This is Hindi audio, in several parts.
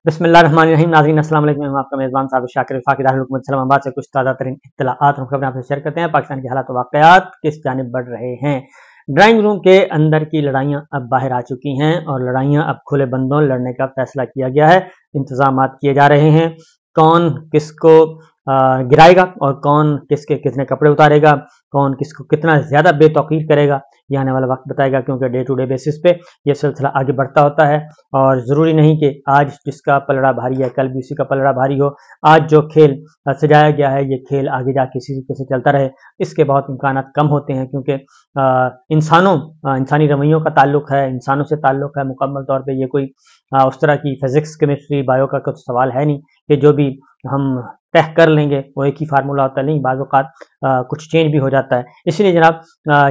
बिस्मिल्लाहिर्रहमानिर्रहीम। नाज़रीन अस्सलाम वालेकुम। मैं हूं आपका मेज़बान साबिर शाकिर वफाकी दारुल हुकूमत इस्लामाबाद से कुछ ताज़ा तरीन इत्तलाआत और खबरें आपसे शेयर करते हैं। पाकिस्तान के हालात और वाक़यात किस जानिब बढ़ रहे हैं। ड्राइंग रूम के अंदर की लड़ाइयाँ अब बाहर आ चुकी हैं और लड़ाइयाँ अब खुले बंदों लड़ने का फैसला किया गया है। इंतजामात किए जा रहे हैं, कौन किसको गिराएगा और कौन किसके कितने कपड़े उतारेगा, कौन किसको कितना ज़्यादा बेतौकीर करेगा, ये आने वाला वक्त बताएगा। क्योंकि डे टू डे बेसिस पे ये सिलसिला आगे बढ़ता होता है और ज़रूरी नहीं कि आज जिसका पलड़ा भारी है कल भी उसी का पलड़ा भारी हो। आज जो खेल सजाया गया है ये खेल आगे जाके इसी तरीके से चलता रहे, इसके बहुत इम्कानात कम होते हैं। क्योंकि इंसानी रवैयों का ताल्लुक है, इंसानों से ताल्लुक है। मुकम्मल तौर पर ये कोई उस तरह की फिजिक्स केमिस्ट्री बायो का कुछ सवाल है नहीं कि जो भी हम तय कर लेंगे वो एक ही फार्मूला होता नहीं, बाज़ औक़ात कुछ चेंज भी हो जाता है। इसलिए जनाब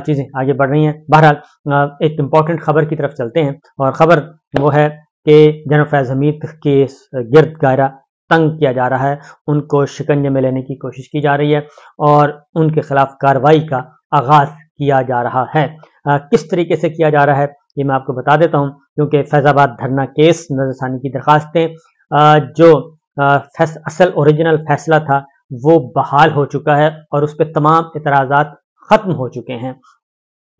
चीज़ें आगे बढ़ रही हैं। बहरहाल एक इम्पॉर्टेंट खबर की तरफ चलते हैं और ख़बर वो है कि जनरल फैज़ हमीद के गिरद दायरा तंग किया जा रहा है, उनको शिकंजे में लेने की कोशिश की जा रही है और उनके खिलाफ कार्रवाई का आगाज़ किया जा रहा है। किस तरीके से किया जा रहा है ये मैं आपको बता देता हूँ। क्योंकि फैज़ाबाद धरना केस नज़रसानी की दरखास्तें जो असल ओरिजिनल फैसला था वो बहाल हो चुका है और उस पर तमाम एतराज़ात ख़त्म हो चुके हैं।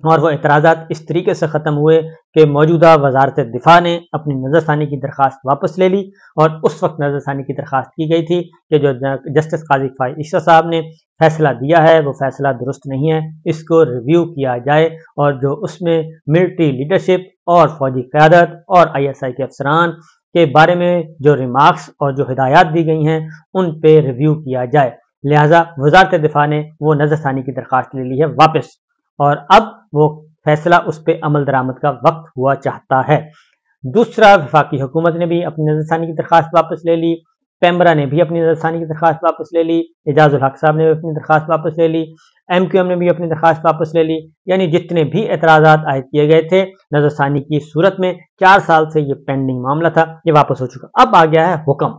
और वो एतराज़ात इस तरीके से ख़त्म हुए कि मौजूदा वज़ारत दिफ़ा ने अपनी नज़रसानी की दरख्वास्त वापस ले ली और उस वक्त नज़रसानी की दरख्वास्त की गई थी कि जो जस्टिस काज़ी फ़ाइज़ ईसा साहब ने फैसला दिया है वो फैसला दुरुस्त नहीं है, इसको रिव्यू किया जाए और जो उसमें मिलिट्री लीडरशिप और फ़ौजी क़यादत और ISI के अफसरान के बारे में जो रिमार्क्स और जो हिदायत दी गई हैं उन पे रिव्यू किया जाए। लिहाजा वज़ारत दिफ़ा ने वो नज़रसानी की दरख्वास्त ले ली है वापस और अब वो फैसला उस पर अमल दरामद का वक्त हुआ चाहता है। दूसरा, वफाकी हुकूमत ने भी अपनी नज़रसानी की दरख्वास्त वापस ले ली, पेम्ब्रा ने भी अपनी नज़रसानी की दरख्वास्त वापस ले ली, एजाजुल हक साहब ने भी अपनी दरख्वास्त वापस ले ली, MQM ने भी अपनी दरख्वास्त वापस ले ली। यानी जितने भी एतराज़ात आयद किए गए थे नज़रसानी की सूरत में 4 साल से ये पेंडिंग मामला था, ये वापस हो चुका। अब आ गया है हुक्म।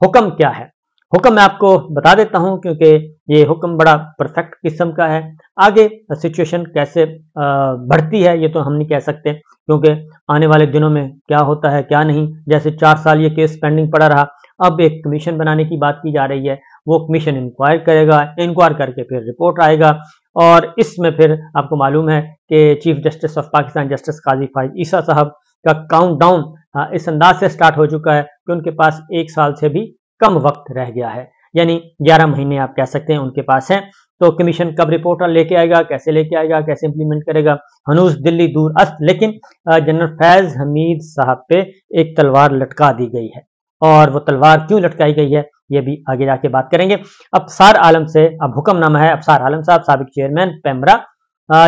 हुक्म क्या है? हुक्म मैं आपको बता देता हूं क्योंकि ये हुक्म बड़ा परफेक्ट किस्म का है। आगे सिचुएशन कैसे बढ़ती है ये तो हम नहीं कह सकते, क्योंकि आने वाले दिनों में क्या होता है क्या नहीं। जैसे 4 साल ये केस पेंडिंग पड़ा रहा, अब एक कमीशन बनाने की बात की जा रही है, वो कमीशन इंक्वायर करेगा, इंक्वायर करके फिर रिपोर्ट आएगा और इसमें फिर आपको मालूम है कि chief justice of Pakistan justice Qazi Faez Isa साहब का काउंट डाउन इस अंदाज से स्टार्ट हो चुका है कि उनके पास 1 साल से भी कम वक्त रह गया है, यानी 11 महीने आप कह सकते हैं उनके पास हैं। तो कमीशन कब रिपोर्ट लेके आएगा, कैसे लेके आएगा, कैसे इंप्लीमेंट करेगा, हनूज दिल्ली दूर अस्त। लेकिन जनरल फैज हमीद साहब पे एक तलवार लटका दी गई है और वो तलवार क्यों लटकाई गई है ये भी आगे जाके बात करेंगे। अफसार आलम से अब हुक्मनामा है। अफसार आलम साहब साबिक चेयरमैन पेम्ब्रा,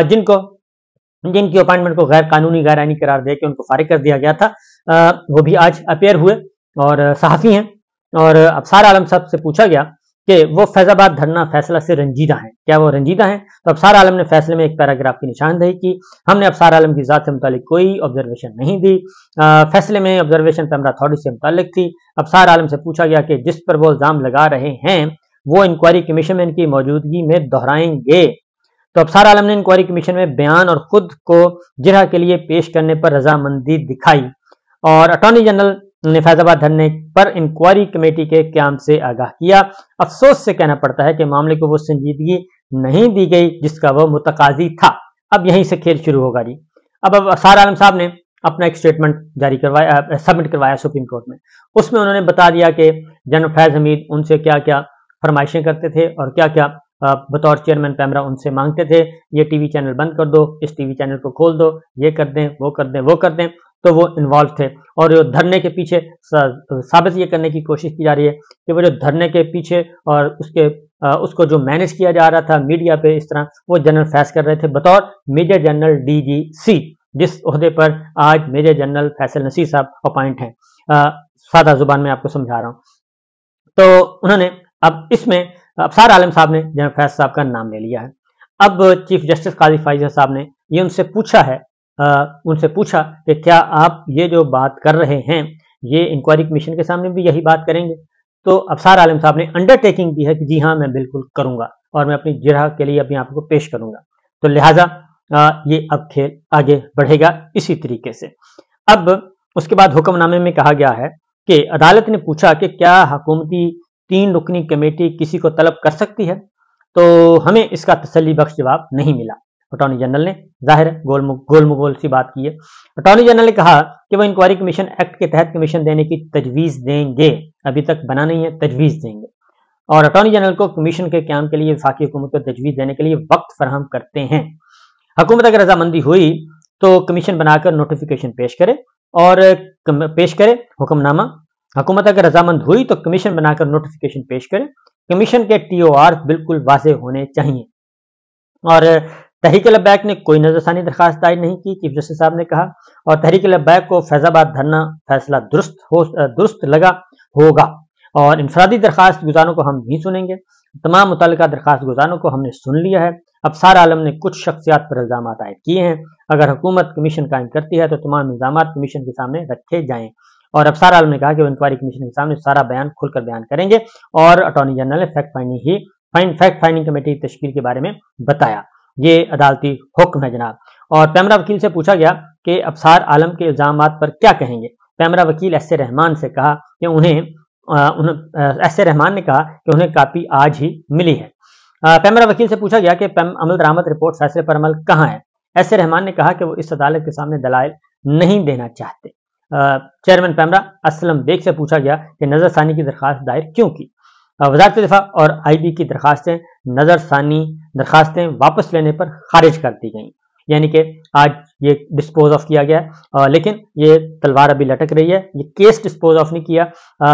जिनकी अपॉइंटमेंट को गैर कानूनी गैर आईनी करार दे के उनको फारिग कर दिया गया था, वो भी आज अपेयर हुए और सहाफ़ी हैं। और अफसार आलम साहब से पूछा गया कि वो फैज़ाबाद धरना फैसला से रंजीदा हैं, क्या वो रंजीदा हैं? तो अफसार आलम ने फैसले में एक पैराग्राफ की निशानदेही की। हमने अफसार आलम की ज़ात से मुतालिक कोई ऑब्जर्वेशन नहीं दी। फैसले में ऑब्जर्वेशन पेम्ब्रा अथॉरिटी से मुतालिक थी। अफसार आलम से पूछा गया कि जिस पर वो इल्ज़ाम लगा रहे हैं वो इंक्वायरी कमीशन में इनकी मौजूदगी में दोहराएंगे। तो अफसार आलम ने इंक्वायरी कमीशन में बयान और खुद को जिरह के लिए पेश करने पर रजामंदी दिखाई और अटॉर्नी जनरल ने फैज़ाबाद धरने पर इंक्वायरी कमेटी के क़याम से आगाह किया। अफसोस से कहना पड़ता है कि मामले को वो संजीदगी नहीं दी गई जिसका वह मुतकाजी था। अब यहीं से खेल शुरू होगा जी। अब अफसार आलम साहब ने अपना एक स्टेटमेंट जारी करवाया, सबमिट करवाया सुप्रीम कोर्ट में। उसमें उन्होंने बता दिया कि जनरल फैज़ हमीद उनसे क्या क्या फरमाइशें करते थे और क्या क्या बतौर चेयरमैन पेम्ब्रा उनसे मांगते थे। ये टीवी चैनल बंद कर दो, इस टीवी चैनल को खोल दो, ये कर दें, वो कर दें, वो कर दें। तो वो इन्वॉल्व थे और धरने के पीछे साबित ये करने की कोशिश की जा रही है कि वो जो धरने के पीछे और उसको जो मैनेज किया जा रहा था मीडिया पे इस तरह, वो जनरल फैज़ कर रहे थे बतौर मेजर जनरल DGC, जिस ओहदे पर आज मेजर जनरल फैसल नसीर साहब अपॉइंट हैं। सादा जुबान में आपको समझा रहा हूँ। तो उन्होंने अब इसमें अफसार आलम साहब ने जनरल फैज साहब का नाम ले लिया है। अब चीफ जस्टिस काज़ी फ़ाइज़ साहब ने ये उनसे पूछा कि क्या आप ये जो बात कर रहे हैं ये इंक्वायरी कमीशन के सामने भी यही बात करेंगे? तो अफसार आलम साहब ने अंडरटेकिंग दी है कि जी हाँ मैं बिल्कुल करूंगा और मैं अपनी जिरह के लिए अपने आप को पेश करूंगा। तो लिहाजा ये अब खेल आगे बढ़ेगा इसी तरीके से। अब उसके बाद हुक्मनामे में कहा गया है कि अदालत ने पूछा कि क्या हुकूमती 3 रुकनी कमेटी किसी को तलब कर सकती है, तो हमें इसका तसल्ली बख्श जवाब नहीं मिला। अटॉर्नी जनरल ने जाहिर गोल सी बात की है। अटॉर्नी जनरल ने कहा कि वो इंक्वायरी कमीशन एक्ट के तहत कमीशन देने की तजवीज़ देंगे, अभी तक बना नहीं है, तजवीज़ देंगे। और अटॉर्नी जनरल को कमीशन के क्याम के लिए वफाकी हुकूमत को तजवीज़ देने के लिए वक्त फराहम करते हैं। हुकूमत अगर रजामंदी हुई तो कमीशन बनाकर नोटिफिकेशन पेश करे और पेश करे हुक्मनामा। हुकूमत अगर रजामंद हुई तो कमीशन बनाकर नोटिफिकेशन पेश करे। कमीशन के TOR बिल्कुल वाज़ेह होने चाहिए। और तहरीक लब्बैक ने कोई नजरसानी दरखास्त दायर नहीं की, चीफ जस्टिस साहब ने कहा। और तहरीक लब्बैक को फैजाबाद धरना फैसला दुरुस्त लगा होगा। और इंफरादी दरखास्त गुजारों को हम नहीं सुनेंगे। तमाम मुतल्लिका दरखास्त गुजारों को हमने सुन लिया है। अफसार आलम ने कुछ शख्सियात पर इल्जाम आयद किए हैं। अगर हुकूमत कमीशन कायम करती है तो तमाम इल्जाम कमीशन के सामने रखे जाएं। और अफसार आलम ने कहा कि वो इंक्वायरी कमीशन के सामने सारा बयान खुलकर बयान करेंगे। और अटॉर्नी जनरल ने फैक्ट फाइंडिंग कमेटी तश्कील के बारे में बताया। ये अदालती हुक्म है जनाब। और पैमरा वकील से पूछा गया कि अफसार आलम के इल्जामात पर क्या कहेंगे। पैमरा वकील एस ए रहमान से कहा कि एस ए रहमान ने कहा कि उन्हें कापी आज ही मिली है। पैमरा वकील से पूछा गया कि अमल दरामद रिपोर्ट फैसले पर अमल कहाँ है। एस ए रहमान ने कहा कि वो इस अदालत के सामने दलाइल नहीं देना चाहते। चेयरमैन पैमरा असलम बेग से पूछा गया कि नजरसानी की दरखास्त दायर क्यों की। वज़ारत दिफा और IB की नजरसानी दरखास्तें वापस लेने पर खारिज कर दी गई, यानी कि आज ये डिस्पोज ऑफ किया गया। लेकिन ये तलवार अभी लटक रही है, ये केस डिस्पोज ऑफ नहीं किया।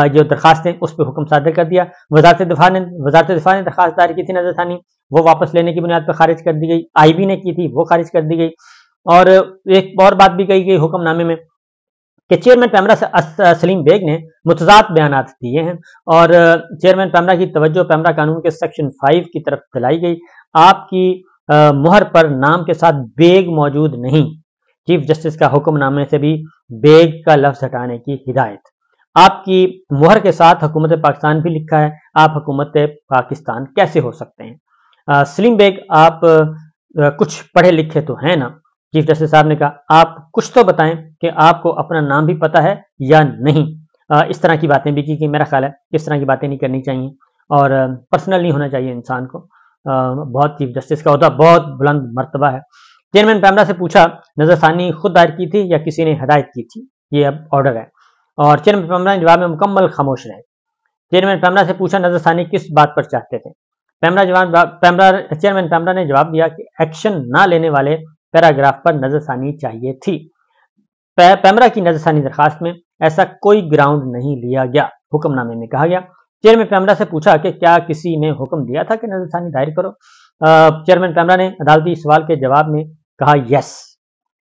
जो दरखास्तें उस पर हुक्म सादर कर दिया। वज़ारत दिफा ने दरखास्त दायर की थी नजरसानी, वो वापस लेने की बुनियाद पर खारिज कर दी गई। IB ने की थी, वो खारिज कर दी गई। और एक और बात भी कही गई हुक्मनामे में कि चेयरमैन पैमरा सलीम बेग ने मुतजाद बयानात दिए हैं। और चेयरमैन पैमरा की तवज्जो पैमरा कानून के सेक्शन 5 की तरफ दिलाई गई। आपकी मुहर पर नाम के साथ बेग मौजूद नहीं। चीफ जस्टिस का हुक्मनामे से भी बेग का लफ्ज हटाने की हिदायत। आपकी मुहर के साथ हुकूमत पाकिस्तान भी लिखा है, आप हुकूमत पाकिस्तान कैसे हो सकते हैं। सलीम बेग, आप कुछ पढ़े लिखे तो हैं ना। चीफ जस्टिस साहब ने कहा आप कुछ तो बताएं कि आपको अपना नाम भी पता है या नहीं। इस तरह की बातें भी की मेरा ख्याल है इस तरह की बातें नहीं करनी चाहिए और पर्सनल नहीं होना चाहिए इंसान को। बहुत चीफ जस्टिस का होता बहुत बुलंद मर्तबा है। चेयरमैन पैमरा से पूछा नजरसानी खुद दायर की थी या किसी ने हिदायत की थी, ये अब ऑर्डर है। और चेयरमैन पैमरा ने जवाब में मुकम्मल खामोश रहे। चेयरमैन पैमरा से पूछा नजरसानी किस बात पर चाहते थे। चेयरमैन पैमरा ने जवाब दिया कि एक्शन ना लेने वाले पैराग्राफ पर नजरसानी चाहिए थी। पैमरा की नजरसानी दरखास्त में ऐसा कोई ग्राउंड नहीं लिया गया, हुक्मनामे में कहा गया। चेयरमैन पैमरा से पूछा कि क्या किसी ने हुक्म दिया था कि नजरसानी दायर करो। चेयरमैन पैमरा ने अदालती सवाल के जवाब में कहा यस।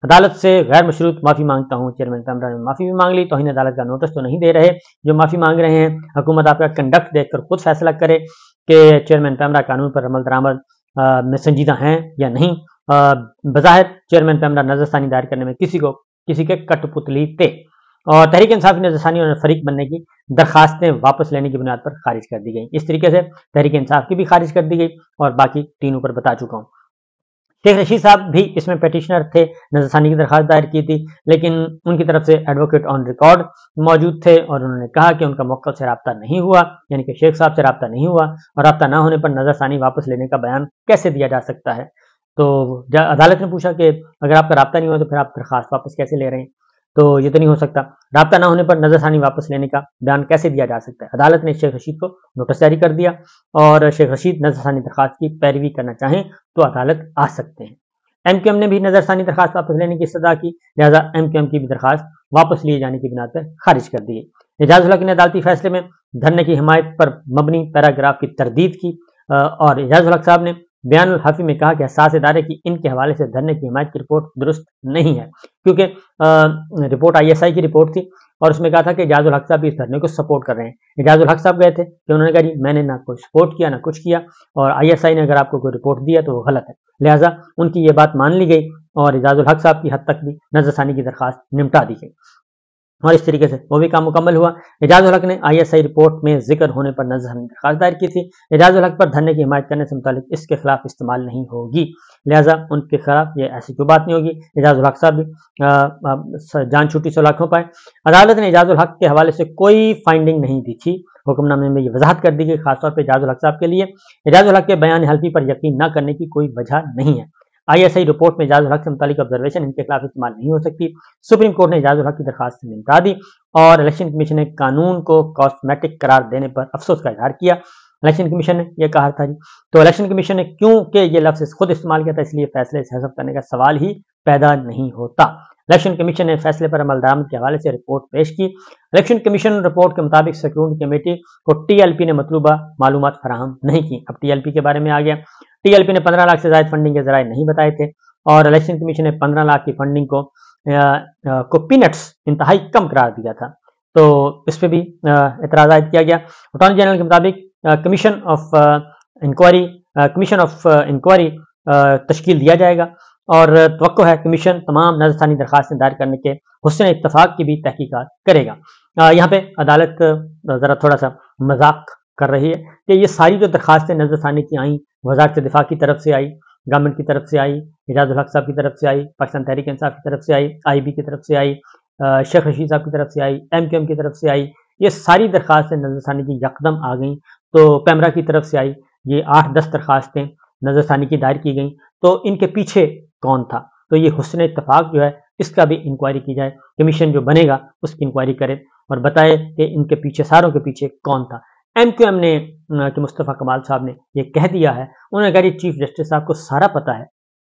अदालत से गैर मशरूत माफी मांगता हूं। चेयरमैन पैमरा ने माफी भी मांग ली। तौहीन अदालत का नोटिस तो नहीं दे रहे जो माफी मांग रहे हैं। हुकूमत आपका कंडक्ट देखकर खुद फैसला करे कि चेयरमैन पैमरा कानून पर अमल दरामद में संजीदा हैं या नहीं। बज़ाहिर चेयरमैन पैमरा नजरसानी दायर करने में किसी के कठपुतली थे। और तहरीक इंसाफ की नजरसानी और फरीक बनने की दरखास्तें वापस लेने की बुनियाद पर खारिज कर दी गई। इस तरीके से तहरीक इंसाफ की भी खारिज कर दी गई और बाकी तीन ऊपर बता चुका हूँ। शेख रशीद साहब भी इसमें पेटिशनर थे, नजरसानी की दरखास्त दायर की थी, लेकिन उनकी तरफ से एडवोकेट ऑन रिकॉर्ड मौजूद थे और उन्होंने कहा कि उनका मौक़िफ़ से रब्ता नहीं हुआ, यानी कि शेख साहब से रब्ता नहीं हुआ और रब्ता ना होने पर नजरसानी वापस लेने का बयान कैसे दिया जा सकता है। तो अदालत ने पूछा कि अगर आपका रब्ता नहीं हुआ तो फिर आप दरखास्त वापस कैसे ले रहे हैं, तो ये तो नहीं हो सकता। रब्ता ना होने पर नजरसानी वापस लेने का बयान कैसे दिया जा सकता है। अदालत ने शेख रशीद को नोटिस जारी कर दिया और शेख रशीद नजरसानी दरखास्त की पैरवी करना चाहें तो अदालत आ सकते हैं। MQM ने भी नजरसानी दरखास्त वापस लेने की सदा की, लिहाजा MQM की भी दरखास्त वापस लिए जाने की बिना पर खारिज कर दी गई। एजाजुल हक ने अदालती फैसले में धरने की हिमायत पर मबनी पैराग्राफ की तरदीद की और एजाजुल हक साहब ने बयानुल हाफी में कहा कि हसास इदारे की इनके हवाले से धरने की हिमायत की रिपोर्ट दुरुस्त नहीं है, क्योंकि रिपोर्ट ISI की रिपोर्ट थी और उसमें कहा था कि एजाजुल हक साहब इस धरने को सपोर्ट कर रहे हैं। एजाजुल हक साहब गए थे कि उन्होंने कहा जी मैंने ना कोई सपोर्ट किया ना कुछ किया और ISI ने अगर आपको कोई रिपोर्ट दिया तो वो गलत है, लिहाजा उनकी ये बात मान ली गई और एजाजुल हक साहब की हद तक भी नजरसानी की दरखास्त निपटा दी गई। और इस तरीके से वो भी काम मुकम्मल हुआ। एजाजुल हक ने ISI रिपोर्ट में जिक्र होने पर नजरसानी दरखास्त दायर की थी। एजाजुल हक पर धरने की हिमायत करने से मुतालिक इसके खिलाफ इस्तेमाल नहीं होगी, लिहाजा उनके खिलाफ ये ऐसी कोई बात नहीं होगी। एजाजुल हक साहब भी जान छुट्टी सलाखों पाए। अदालत ने एजाजुल हक के हवाले से कोई फाइंडिंग नहीं दी थी। हुक्मनामे में ये वजाहत कर दी गई खासतौर पर एजाजुल हक साहब के लिए एजाजुल हक के बयान हल्फी पर यकीन न करने की कोई वजह नहीं है। ISI रिपोर्ट में एजाजुल हक से मुतालिक ऑब्जर्वेशन इनके खिलाफ इस्तेमाल नहीं हो सकती। सुप्रीम कोर्ट ने एजाजुल हक की दरखास्त से निपटा दी और इलेक्शन कमीशन ने कानून को कॉस्मेटिक करार देने पर अफसोस का इजहार किया। इलेक्शन कमीशन ने यह कहा था जी, तो इलेक्शन कमीशन ने क्योंकि ये लफ्ज खुद इस्तेमाल किया था, इसलिए फैसले से हज़फ करने का सवाल ही पैदा नहीं होता। इलेक्शन कमीशन ने फैसले पर अमल दरामद के हवाले से रिपोर्ट पेश की। इलेक्शन कमीशन रिपोर्ट के मुताबिक सिक्योरिटी कमेटी को TLP ने मतलूबा मालूमात फराहम नहीं की। अब TLP के बारे में आ गया। TLP ने 15 लाख से ज्यादा फंडिंग के जराये नहीं बताए थे और इलेक्शन कमीशन ने 15 लाख की फंडिंग को पीनट्स इंतहाई कम करार दिया था, तो इस पर भी एतराज आयद किया गया। अटॉर्नी जनरल के मुताबिक कमीशन ऑफ इंक्वायरी तश्कील दिया जाएगा और तवक्को है कमीशन तमाम नजरसानी दरखास्तें दायर करने के हुस्न इत्तफाक की भी तहकीकात करेगा। यहाँ पे अदालत ज़रा थोड़ा सा मजाक कर रही है कि ये सारी जो दरखास्तें नजरसानी की आई, वजारत दिफा की तरफ से आई, गवर्नमेंट की तरफ से आई, एजाजुल हक साहब की तरफ से आई, पाकिस्तान तहरीक इंसाफ की तरफ से आई, IB की तरफ से आई, शेख रशीद साहब की तरफ से आई, MQM की तरफ से आई, ये सारी दरखास्तें नजरसानी की यकदम आ गई। तो पैमरा की तरफ से आई, ये 8-10 दरखास्तें नजरसानी की दायर की गई। तो इनके पीछे कौन था? तो ये हुस्न इत्तफाक जो है इसका भी इंक्वायरी की जाए, कमीशन जो बनेगा उसकी इंक्वायरी करे और बताए कि इनके पीछे, सारों के पीछे कौन था। MQM ने कि मुस्तफ़ा कमाल साहब ने ये कह दिया है, उन्होंने कहा चीफ जस्टिस साहब को सारा पता है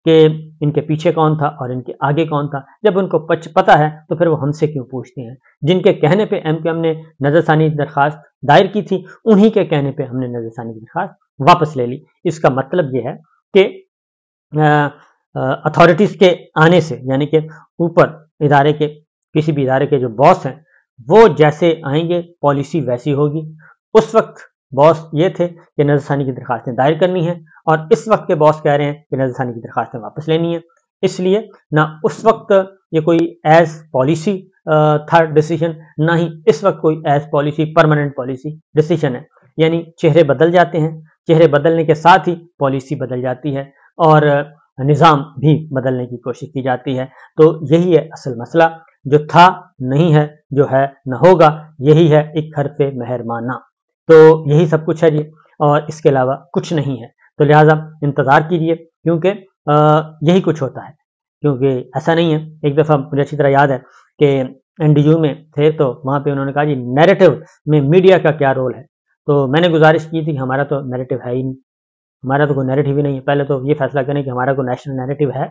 कि इनके पीछे कौन था और इनके आगे कौन था। जब उनको पता है तो फिर वो हमसे क्यों पूछते हैं? जिनके कहने पे MQM ने नजरसानी दरखास्त दायर की थी, उन्हीं के कहने पे हमने नजरसानी की दरखास्त वापस ले ली। इसका मतलब ये है कि अथॉरिटीज के आने से, यानी कि ऊपर इदारे के, किसी भी इदारे के जो बॉस हैं वो जैसे आएंगे पॉलिसी वैसी होगी। उस वक्त बॉस ये थे कि नजरसानी की दरखास्तें दायर करनी है और इस वक्त के बॉस कह रहे हैं कि नजरसानी की दरखास्तें वापस लेनी है। इसलिए ना उस वक्त ये कोई एज पॉलिसी था डिसीजन, ना ही इस वक्त कोई age policy permanent policy decision है। यानी चेहरे बदल जाते हैं, चेहरे बदलने के साथ ही पॉलिसी बदल जाती है और निज़ाम भी बदलने की कोशिश की जाती है। तो यही है असल मसला, जो था नहीं है, जो है न होगा, यही है एक हरफ़े मेहरबाना। तो यही सब कुछ है जी, और इसके अलावा कुछ नहीं है। तो लिहाजा इंतज़ार कीजिए, क्योंकि यही कुछ होता है। क्योंकि ऐसा नहीं है, एक दफ़ा मुझे अच्छी तरह याद है कि NDU में थे, तो वहाँ पे उन्होंने कहा जी नैरेटिव में मीडिया का क्या रोल है। तो मैंने गुजारिश की थी कि हमारा तो नैरेटिव है ही नहीं, हमारा तो कोई नैरेटिव ही नहीं है। पहले तो ये फैसला करें कि हमारा कोई नेशनल नैरेटिव है।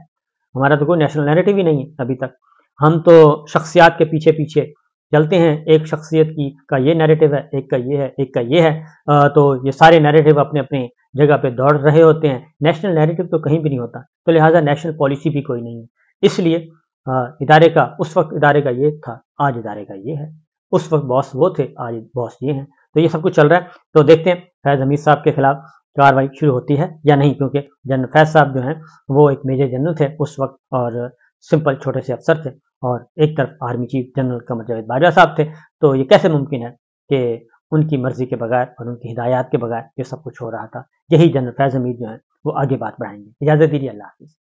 हमारा तो कोई नेशनल नैरेटिव ही नहीं है अभी तक। हम तो शख्सियात के पीछे पीछे चलते हैं, एक शख्सियत की का ये नैरेटिव है, एक का ये है, एक का ये है। तो ये सारे नैरेटिव अपने अपने जगह पे दौड़ रहे होते हैं। नेशनल नैरेटिव तो कहीं भी नहीं होता, तो लिहाजा नेशनल पॉलिसी भी कोई नहीं है। इसलिए इदारे का, उस वक्त इदारे का ये था, आज इदारे का ये है। उस वक्त बॉस वो थे, आज बॉस ये हैं। तो ये सब कुछ चल रहा है। तो देखते हैं फैज़ हमीद साहब के खिलाफ कार्रवाई शुरू होती है या नहीं, क्योंकि जनरल फैज़ साहब जो हैं वो एक मेजर जनरल थे उस वक्त और सिंपल छोटे से अफसर थे, और एक तरफ army chief general Qamar Javed Bajwa साहब थे। तो ये कैसे मुमकिन है कि उनकी मर्जी के बगैर और उनकी हिदायत के बगैर ये सब कुछ हो रहा था। यही जनरल फैज़ हमीद जो हैं वो आगे बात बढ़ाएंगे। इजाज़त दीजिए, अल्लाह हाफ़िज़।